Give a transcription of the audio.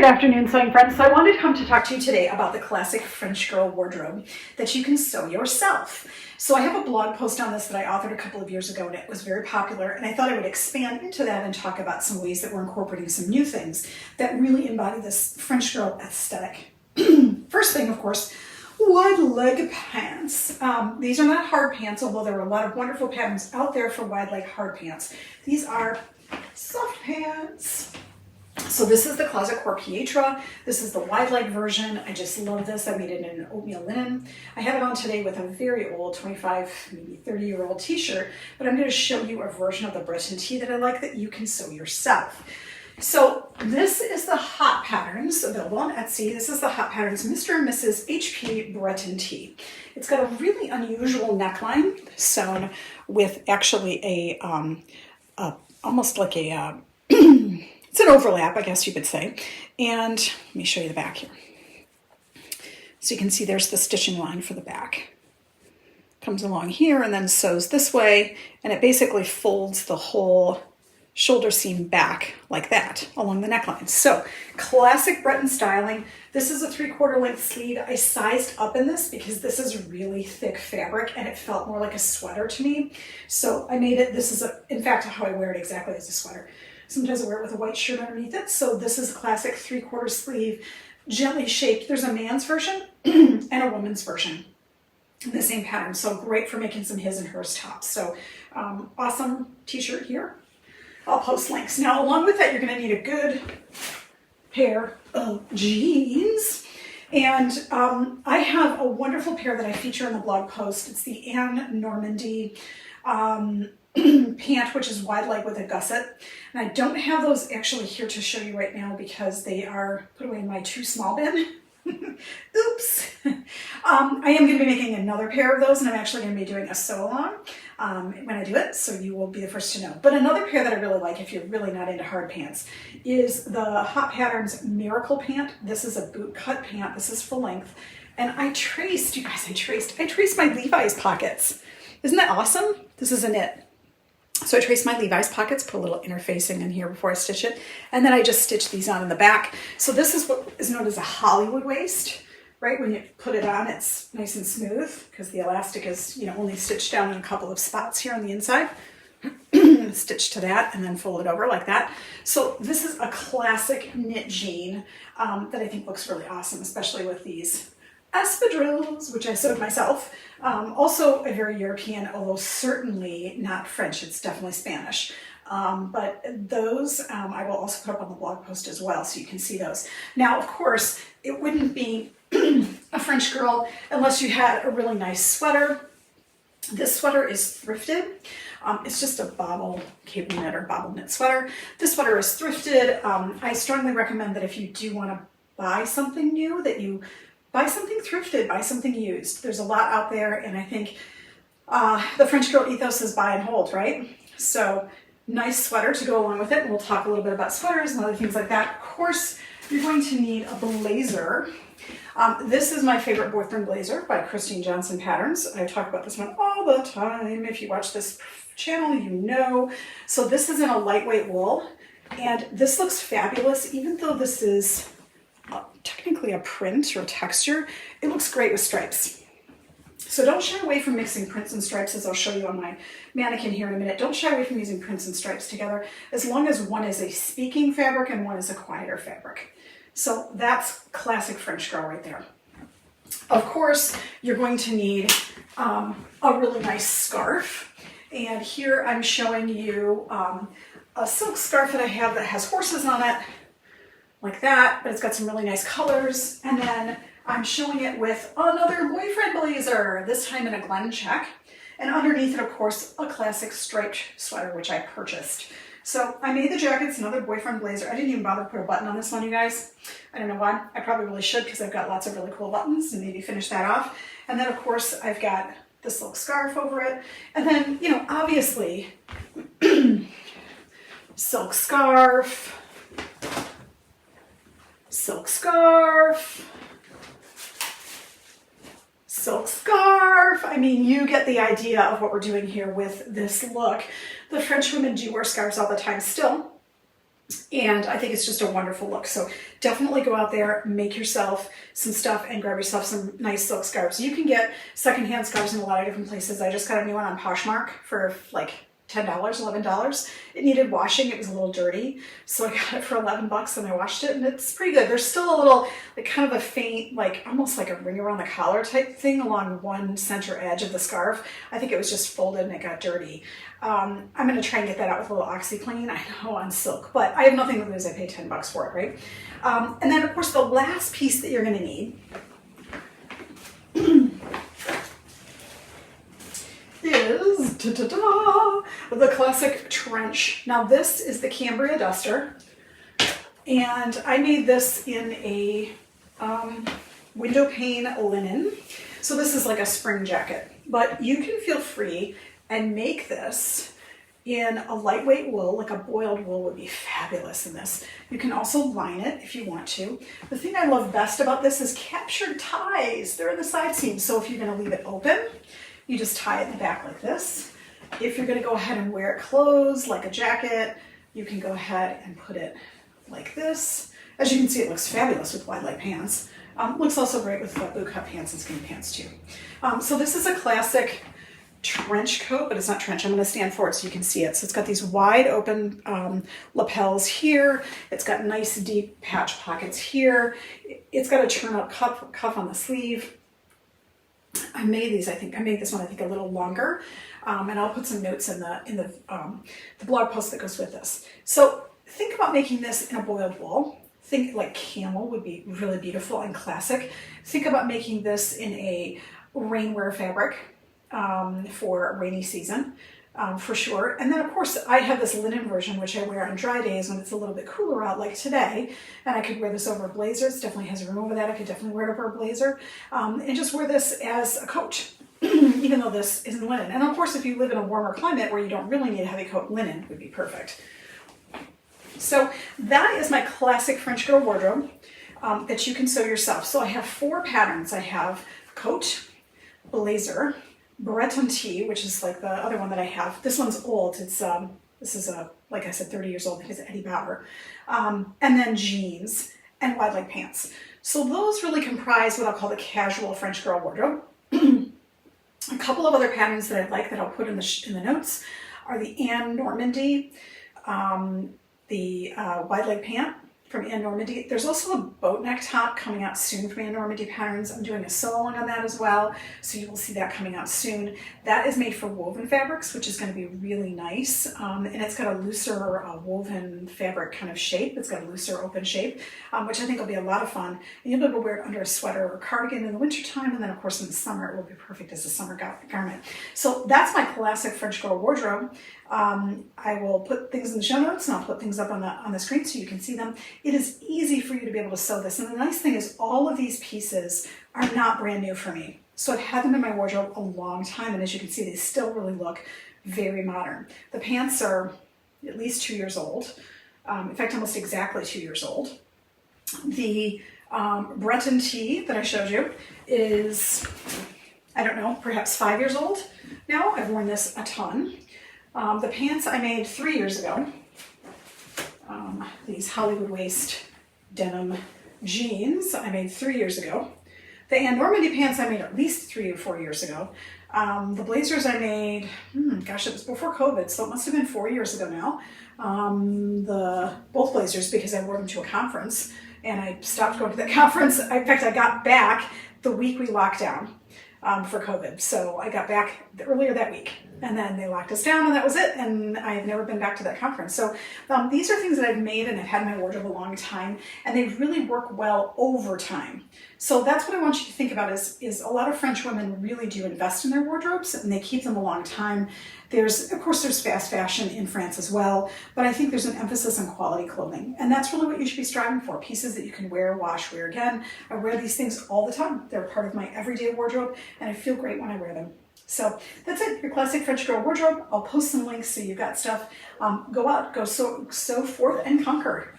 Good afternoon, sewing friends. So I wanted to come to talk to you today about the classic French girl wardrobe that you can sew yourself. So I have a blog post on this that I authored a couple of years ago, and it was very popular, and I thought I would expand into that and talk about some ways that we're incorporating some new things that really embody this French girl aesthetic. First thing, of course, wide leg pants. These are not hard pants, although there are a lot of wonderful patterns out there for wide leg hard pants. These are soft pants. So this is the Closet Core Pietra. This is the wide leg version. I just love this. I made it in an oatmeal linen. I have it on today with a very old 25, maybe 30-year-old t-shirt, but I'm going to show you a version of the Breton tee that I like that you can sew yourself. So this is the Hot Patterns, available on Etsy. This is the Hot Patterns Mr. and Mrs. HP Breton tee. It's got a really unusual neckline sewn with actually a almost like a it's an overlap, I guess you could say. And let me show you the back here. So you can see there's the stitching line for the back. Comes along here and then sews this way, and it basically folds the whole shoulder seam back like that along the neckline. So classic Breton styling. This is a 3/4 length sleeve. I sized up in this because this is really thick fabric and it felt more like a sweater to me. So I made it, this is in fact how I wear it exactly as a sweater. Sometimes I wear it with a white shirt underneath it. So this is a classic 3/4 sleeve, gently shaped. There's a man's version and a woman's version in the same pattern. So great for making some his and hers tops. So awesome t-shirt here. I'll post links. Now along with that, you're going to need a good pair of jeans. And I have a wonderful pair that I feature in the blog post. It's the Anne Normandy pant, which is wide leg with a gusset. And I don't have those actually here to show you right now because they are put away in my too small bin. Oops. I am going to be making another pair of those, and I'm actually going to be doing a sew along when I do it, so you will be the first to know. But another pair that I really like if you're really not into hard pants is the Hot Patterns Miracle Pant. This is a boot cut pant. This is full length. And I traced, you guys, I traced my Levi's pockets. Isn't that awesome? This is a knit. So I traced my Levi's pockets, put a little interfacing in here before I stitch it, and then I just stitched these on in the back. So this is what is known as a Hollywood waist, right? When you put it on, it's nice and smooth because the elastic is, only stitched down in a couple of spots here on the inside. Stitch to that and then fold it over like that. So this is a classic knit jean that I think looks really awesome, especially with these espadrilles, which I sewed myself. Also a very European, although certainly not French. It's definitely Spanish. But those I will also put up on the blog post as well, so you can see those. Now, of course, it wouldn't be a French girl unless you had a really nice sweater. This sweater is thrifted. It's just a bobble cable knit or bobble knit sweater. This sweater is thrifted. I strongly recommend that if you do want to buy something new, that you buy something thrifted, buy something used. There's a lot out there, and I think the French girl ethos is buy and hold, right? So nice sweater to go along with it, and we'll talk a little bit about sweaters and other things like that. Of course, you're going to need a blazer. This is my favorite boyfriend blazer by Christine Johnson Patterns. I talk about this one all the time. If you watch this channel, you know. So this is in a lightweight wool, and this looks fabulous, even though this is technically a print or a texture. It looks great with stripes. So don't shy away from mixing prints and stripes, as I'll show you on my mannequin here in a minute. Don't shy away from using prints and stripes together, as long as one is a speaking fabric and one is a quieter fabric. So that's classic French girl right there. Of course, you're going to need a really nice scarf. And here I'm showing you a silk scarf that I have that has horses on it, like that, but it's got some really nice colors. And then I'm showing it with another boyfriend blazer, this time in a Glen check. And underneath it, of course, a classic striped sweater, which I purchased. So I made the jacket. It's another boyfriend blazer. I didn't even bother to put a button on this one, you guys. I don't know why. I probably really should, because I've got lots of really cool buttons, and maybe finish that off. And then, of course, I've got the silk scarf over it. And then, obviously, silk scarf, silk scarf, silk scarf. I mean, you get the idea of what we're doing here with this look. The French women do wear scarves all the time still. And I think it's just a wonderful look. So definitely go out there, make yourself some stuff and grab yourself some nice silk scarves. You can get secondhand scarves in a lot of different places. I just got a new one on Poshmark for like $10, $11. It needed washing. It was a little dirty. So I got it for 11 bucks and I washed it and it's pretty good. There's still a little, like kind of a faint, like almost like a ring around the collar type thing along one center edge of the scarf. I think it was just folded and it got dirty. I'm going to try and get that out with a little OxyClean. I know on silk, but I have nothing to lose. I paid 10 bucks for it, right? And then of course the last piece that you're going to need is the classic trench. Now this is the Cambria duster, and I made this in a window pane linen. So this is like a spring jacket, but you can feel free and make this in a lightweight wool, like a boiled wool would be fabulous in this. You can also line it if you want to. The thing I love best about this is captured ties. They're in the side seams, so if you're going to leave it open, you just tie it in the back like this. If you're going to go ahead and wear it closed, like a jacket, you can go ahead and put it like this. As you can see, it looks fabulous with wide leg pants. Looks also great with boot cut pants and skinny pants too. So this is a classic trench coat, but it's not trench. I'm going to stand forward so you can see it. So it's got these wide open lapels here. It's got nice deep patch pockets here. It's got a turn up cuff on the sleeve. I made these, I made this one, I think, a little longer. And I'll put some notes in the blog post that goes with this. So think about making this in a boiled wool. Think like camel would be really beautiful and classic. Think about making this in a rainwear fabric for a rainy season, for sure. And then of course I have this linen version, which I wear on dry days when it's a little bit cooler out like today. And I could wear this over a blazer. It definitely has room over that. I could definitely wear it over a blazer and just wear this as a coat, even though this isn't linen. And of course, if you live in a warmer climate where you don't really need a heavy coat, linen would be perfect. So that is my classic French girl wardrobe that you can sew yourself. So I have 4 patterns. I have coat, blazer, Breton tee, which is like the other one that I have. This one's old. It's this is like I said, 30 years old because Eddie Bauer. And then jeans and wide leg pants. So those really comprise what I'll call the casual French girl wardrobe. A couple of other patterns that I like that I'll put in the notes are the Anne Normandy, the wide leg pant from Anne Normandy. There's also a boat neck top coming out soon from Anne Normandy Patterns. I'm doing a sew along on that as well, so you will see that coming out soon. That is made for woven fabrics, which is going to be really nice, and it's got a looser woven fabric kind of shape. It's got a looser open shape, which I think will be a lot of fun. And you'll be able to wear it under a sweater or cardigan in the wintertime, and then of course in the summer it will be perfect as a summer garment. So that's my classic French girl wardrobe. I will put things in the show notes and I'll put things up on the screen so you can see them. It is easy for you to be able to sew this. And the nice thing is all of these pieces are not brand new for me. So I've had them in my wardrobe a long time. And as you can see, they still really look very modern. The pants are at least 2 years old. In fact, almost exactly 2 years old. The Breton tee that I showed you is, I don't know, perhaps 5 years old now. I've worn this a ton. The pants I made 3 years ago, these Hollywood waist denim jeans I made 3 years ago. The Anne Normandy pants I made at least 3 or 4 years ago. The blazers I made, gosh, it was before COVID, so it must have been 4 years ago now. Both blazers, because I wore them to a conference and I stopped going to that conference. In fact, I got back the week we locked down for COVID. So I got back earlier that week and then they locked us down and that was it. And I have never been back to that conference. So these are things that I've made and I've had in my wardrobe a long time and they really work well over time. So that's what I want you to think about is a lot of French women really do invest in their wardrobes and they keep them a long time. Of course, there's fast fashion in France as well, but I think there's an emphasis on quality clothing. And that's really what you should be striving for. Pieces that you can wear, wash, wear again. I wear these things all the time. They're part of my everyday wardrobe and I feel great when I wear them. So that's it, your classic French girl wardrobe. I'll post some links so you've got stuff. Go out, go sew forth and conquer.